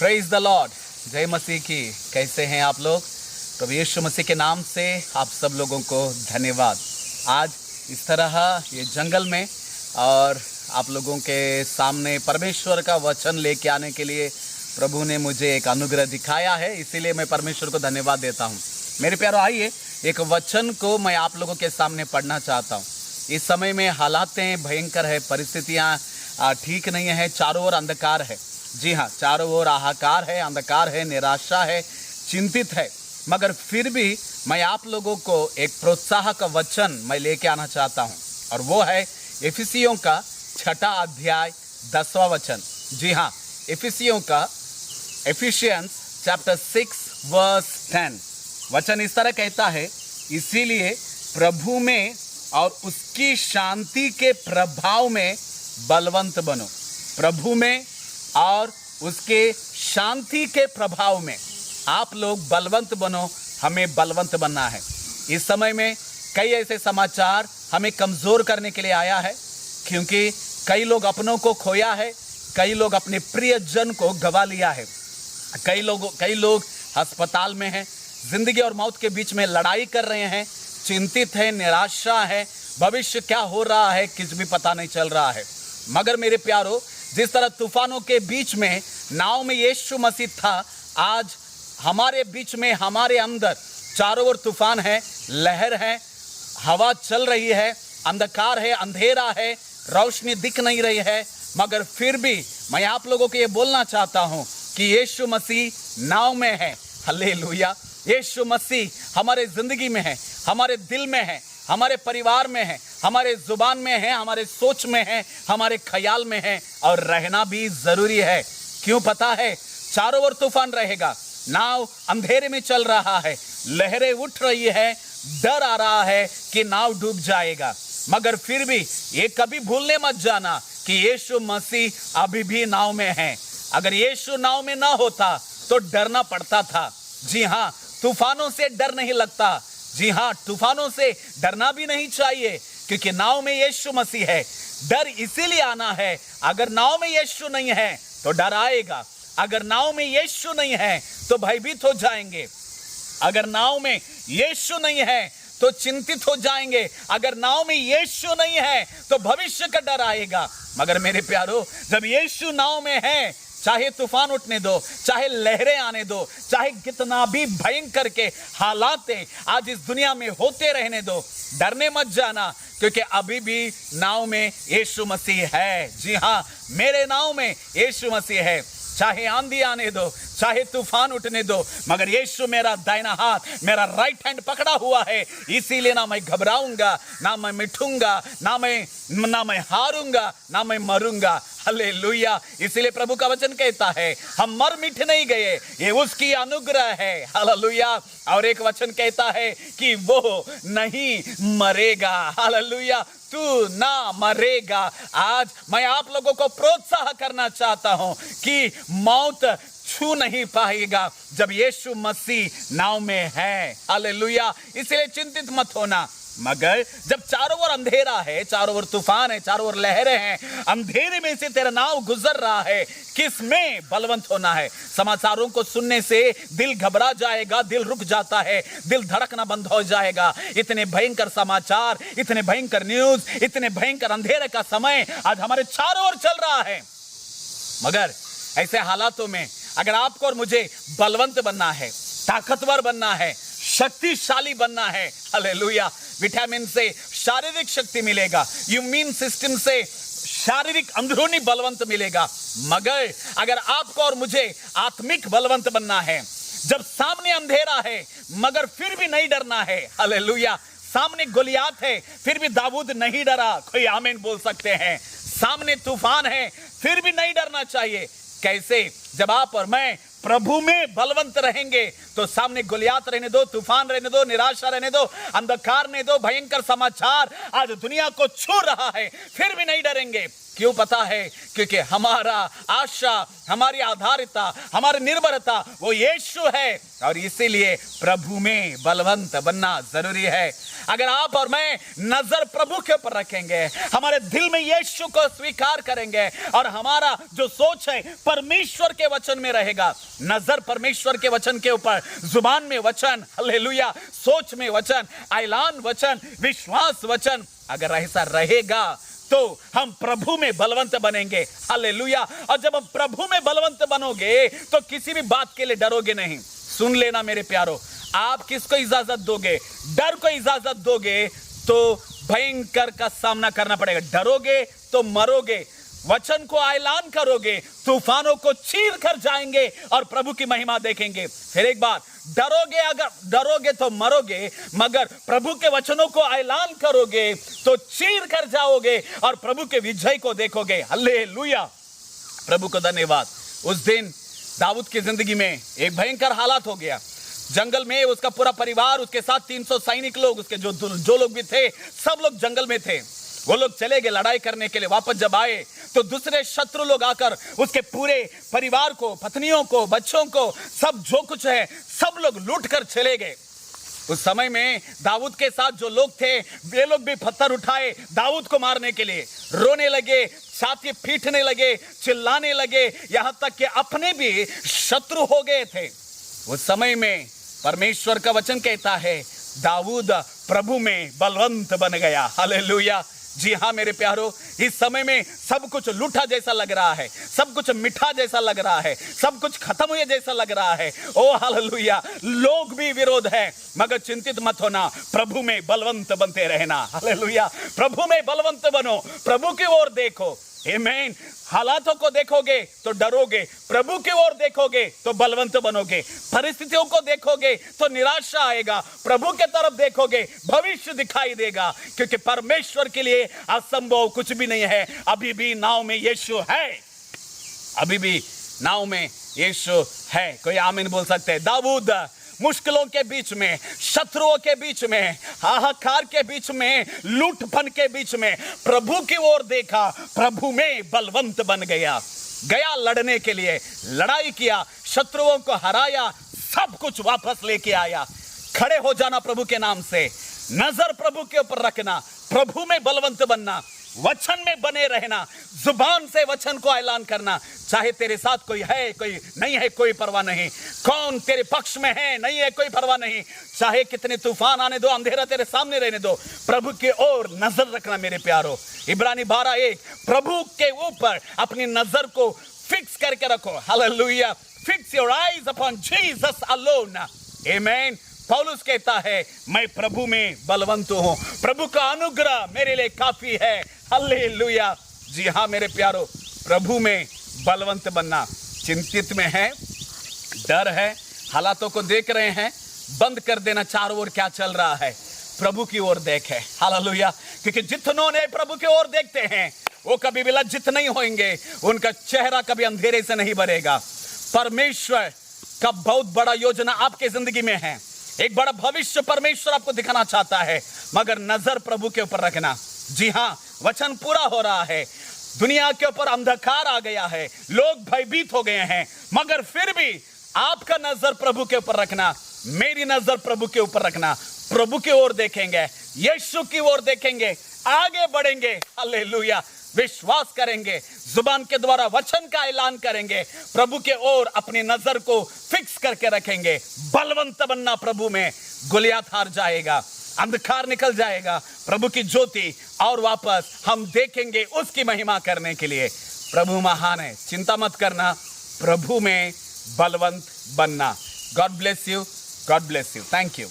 Praise the Lord. जय मसीह की। कैसे हैं आप लोग? प्रभु यीशु मसीह के नाम से आप सब लोगों को धन्यवाद। आज इस तरह ये जंगल में और आप लोगों के सामने परमेश्वर का वचन लेके आने के लिए प्रभु ने मुझे एक अनुग्रह दिखाया है, इसीलिए मैं परमेश्वर को धन्यवाद देता हूँ। मेरे प्यारो, आइए एक वचन को मैं आप लोगों के सामने पढ़ना चाहता हूँ। इस समय में हालातें भयंकर है, परिस्थितियाँ ठीक नहीं है, चारों ओर अंधकार है। जी हाँ, चारों ओर हाहाकार है, अंधकार है, निराशा है, चिंतित है। मगर फिर भी मैं आप लोगों को एक प्रोत्साहक वचन मैं लेके आना चाहता हूँ, और वो है इफिसियों का 6 अध्याय 10वां वचन। जी हाँ, इफिसियों का एफिशियंस चैप्टर 6 वर्स 10 वचन इस तरह कहता है, इसीलिए प्रभु में और उसकी शांति के प्रभाव में बलवंत बनो। प्रभु में और उसके शांति के प्रभाव में आप लोग बलवंत बनो। हमें बलवंत बनना है। इस समय में कई ऐसे समाचार हमें कमज़ोर करने के लिए आया है, क्योंकि कई लोग अपनों को खोया है, कई लोग अपने प्रियजन को गवा लिया है, कई लोग अस्पताल में हैं, जिंदगी और मौत के बीच में लड़ाई कर रहे हैं, चिंतित है, निराशा है, भविष्य क्या हो रहा है कुछ भी पता नहीं चल रहा है। मगर मेरे प्यारो, जिस तरह तूफानों के बीच में नाव में यीशु मसीह था, आज हमारे बीच में, हमारे अंदर चारों ओर तूफान है, लहर है, हवा चल रही है, अंधकार है, अंधेरा है, रोशनी दिख नहीं रही है। मगर फिर भी मैं आप लोगों को ये बोलना चाहता हूँ कि यीशु मसीह नाव में है। हालेलुया। यीशु मसीह हमारे जिंदगी में है, हमारे दिल में है, हमारे परिवार में है, हमारे जुबान में है, हमारे सोच में है, हमारे ख्याल में है, और रहना भी जरूरी है। क्यों पता है? चारों ओर तूफान रहेगा, नाव अंधेरे में चल रहा है, लहरें उठ रही है, डर आ रहा है कि नाव डूब जाएगा। मगर फिर भी ये कभी भूलने मत जाना कि यीशु मसीह अभी भी नाव में है। अगर यीशु नाव में ना होता तो डरना पड़ता था। जी हाँ, तूफानों से डर नहीं लगता। जी हाँ, तूफानों से डरना भी नहीं चाहिए, क्योंकि नाव में यीशु मसीह है। डर इसीलिए आना है, अगर नाव में यीशु नहीं है तो डर आएगा। अगर नाव में यीशु नहीं है तो भयभीत हो जाएंगे। अगर नाव में यीशु नहीं है तो चिंतित हो जाएंगे। अगर नाव में यीशु नहीं है तो भविष्य का डर आएगा। मगर मेरे प्यारो, जब यीशु नाव में है, चाहे तूफान उठने दो, चाहे लहरें आने दो, चाहे कितना भी भयंकर के हालात आज इस दुनिया में होते रहने दो, डरने मत जाना, क्योंकि अभी भी नाव में यीशु मसीह है। जी हाँ, मेरे नाव में यीशु मसीह है। चाहे आंधी आने दो, चाहे तूफान उठने दो, मगर यीशु मेरा दाहिना हाथ, मेरा राइट हैंड पकड़ा हुआ है। इसीलिए ना मैं घबराऊंगा, ना मैं मिठूंगा, ना मैं हारूंगा, ना मैं मरूंगा। हालेलुया। इसीलिए प्रभु का वचन कहता है, हम मर मिट नहीं गए, ये उसकी अनुग्रह है। हालेलुया। और एक वचन कहता है कि वो नहीं मरेगा। हालेलुया। तू ना मरेगा। आज मैं आप लोगों को प्रोत्साहन करना चाहता हूं कि मौत छू नहीं पाएगा जब यीशु मसीह नाव में है। हालेलुया। इसलिए चिंतित मत होना। मगर जब चारों ओर अंधेरा है, चारों ओर तूफान है, चारों ओर लहरें हैं, अंधेरे में से तेरा नाव गुजर रहा है, किस में बलवंत होना है? समाचारों को सुनने से दिल घबरा जाएगा, दिल रुक जाता है, दिल धड़कना बंद हो जाएगा। इतने भयंकर समाचार, इतने भयंकर न्यूज, इतने भयंकर अंधेरे का समय आज हमारे चारों ओर चल रहा है। मगर ऐसे हालातों में अगर आपको और मुझे बलवंत बनना है, ताकतवर बनना है, शक्तिशाली बनना है, हालेलुया। विटामिन से शारीरिक शक्ति मिलेगा, इम्यून सिस्टम से शारीरिक अंदरूनी बलवंत मिलेगा। मगर अगर आपको और मुझे आत्मिक बलवंत बनना है, जब सामने अंधेरा है मगर फिर भी नहीं डरना है, हालेलुया। सामने गोलियात है फिर भी दाऊद नहीं डरा। कोई आमीन बोल सकते हैं? सामने तूफान है फिर भी नहीं डरना चाहिए। कैसे? जब आप और मैं प्रभु में बलवंत रहेंगे तो तो सामने गुलियात रहने दो, तूफान रहने दो, निराशा रहने दो, अंधकार रहने दो, भयंकर समाचार आज दुनिया को छू रहा है, फिर भी नहीं डरेंगे। क्यों पता है? क्योंकि हमारा आशा, हमारी आधारिता, हमारी निर्भरता वो यीशु है, और इसीलिए प्रभु में बलवंत बनना जरूरी है। अगर आप और मैं नजर प्रभु के ऊपर रखेंगे, हमारे दिल में यीशु को स्वीकार करेंगे, और हमारा जो सोच है परमेश्वर के वचन में रहेगा, नजर परमेश्वर के वचन के ऊपर, जुबान में वचन, हालेलुया, सोच में वचन, ऐलान वचन, विश्वास वचन, अगर ऐसा रहेगा तो हम प्रभु में बलवंत बनेंगे। हालेलुया। और जब हम प्रभु में बलवंत बनोगे तो किसी भी बात के लिए डरोगे नहीं। सुन लेना मेरे प्यारो, आप किसको इजाजत दोगे? डर को इजाजत दोगे तो भयंकर का सामना करना पड़ेगा। डरोगे तो मरोगे। वचन को ऐलान करोगे, तूफानों को चीर कर जाएंगे और प्रभु की महिमा देखेंगे। फिर एक बार, डरोगे, अगर डरोगे तो मरोगे, मगर प्रभु के वचनों को ऐलान करोगे तो चीर कर जाओगे और प्रभु के विजय को देखोगे। हालेलुया, प्रभु को धन्यवाद। उस दिन दाऊद की जिंदगी में एक भयंकर हालात हो गया। जंगल में उसका पूरा परिवार, उसके साथ 300 सैनिक लोग, उसके जो लोग भी थे, सब लोग जंगल में थे। वो लोग चले गए लड़ाई करने के लिए। वापस जब आए तो दूसरे शत्रु लोग आकर उसके पूरे परिवार को, पत्नियों को, बच्चों को, सब जो कुछ है सब लोग लूट कर चले गए। उस समय में दाऊद के साथ जो लोग थे वे लोग भी पत्थर उठाए दाऊद को मारने के लिए, रोने लगे, छाती पीटने लगे, चिल्लाने लगे, यहां तक कि अपने भी शत्रु हो गए थे। उस समय में परमेश्वर का वचन कहता है दाऊद प्रभु में बलवंत बन गया। हालेलुया। जी हाँ मेरे प्यारो, इस समय में सब कुछ लूटा जैसा लग रहा है, सब कुछ मिठा जैसा लग रहा है, सब कुछ खत्म हुए जैसा लग रहा है। ओ हालेलुया, लोग भी विरोध है, मगर चिंतित मत होना, प्रभु में बलवंत बनते रहना। हालेलुया, प्रभु में बलवंत बनो, प्रभु की ओर देखो। आमीन। हालातों को देखोगे तो डरोगे, प्रभु की ओर देखोगे तो बलवंत बनोगे। परिस्थितियों को देखोगे तो निराशा आएगा, प्रभु के तरफ देखोगे भविष्य दिखाई देगा, क्योंकि परमेश्वर के लिए असंभव कुछ भी नहीं है। अभी भी नाव में यीशु है, अभी भी नाव में यीशु है। कोई आमीन बोल सकते हैं? दाऊद मुश्किलों के बीच में, शत्रुओं के बीच में, हाहाकार के बीच में, लूटपन के बीच में प्रभु की ओर देखा, प्रभु में बलवंत बन गया लड़ने के लिए, लड़ाई किया, शत्रुओं को हराया, सब कुछ वापस लेके आया। खड़े हो जाना प्रभु के नाम से, नजर प्रभु के ऊपर रखना, प्रभु में बलवंत बनना, वचन में बने रहना, जुबान से वचन को ऐलान करना। चाहे तेरे साथ कोई है, कोई नहीं है, कोई परवाह नहीं। कौन तेरे पक्ष में है, नहीं है, कोई परवाह नहीं। चाहे कितने तूफान आने दो, अंधेरा तेरे सामने रहने दो, प्रभु की ओर नजर रखना मेरे प्यारो। इब्रानी 12:1, प्रभु के ऊपर अपनी नजर को फिक्स करके रखो। Hallelujah, fix your eyes upon Jesus alone. आमीन। पौलुस कहता है मैं प्रभु में बलवंत हूं, प्रभु का अनुग्रह मेरे लिए काफी है। हालेलुया। जी हाँ मेरे प्यारो, प्रभु में बलवंत बनना। चिंतित में है, डर है, हालातों को देख रहे हैं, बंद कर देना चारों ओर क्या चल रहा है, प्रभु की ओर देखे। हालेलुया। क्योंकि जितनों ने प्रभु की ओर देखते हैं वो कभी भी लज्जित नहीं होंगे, उनका चेहरा कभी अंधेरे से नहीं भरेगा। परमेश्वर का बहुत बड़ा योजना आपके जिंदगी में है, एक बड़ा भविष्य परमेश्वर आपको दिखाना चाहता है, मगर नजर प्रभु के ऊपर रखना। जी हाँ, वचन पूरा हो रहा है, दुनिया के ऊपर अंधकार आ गया है, लोग भयभीत हो गए हैं, मगर फिर भी आपका नजर प्रभु के ऊपर रखना, मेरी नजर प्रभु के ऊपर रखना। प्रभु की ओर देखेंगे, यीशु की ओर देखेंगे, आगे बढ़ेंगे। हालेलुया। विश्वास करेंगे, जुबान के द्वारा वचन का ऐलान करेंगे, प्रभु के ओर अपनी नजर को फिक्स करके रखेंगे। बलवंत बनना प्रभु में, गुलियात हार जाएगा, अंधकार निकल जाएगा, प्रभु की ज्योति और वापस हम देखेंगे उसकी महिमा करने के लिए। प्रभु महान है, चिंता मत करना, प्रभु में बलवंत बनना। God bless you, God bless you. Thank you.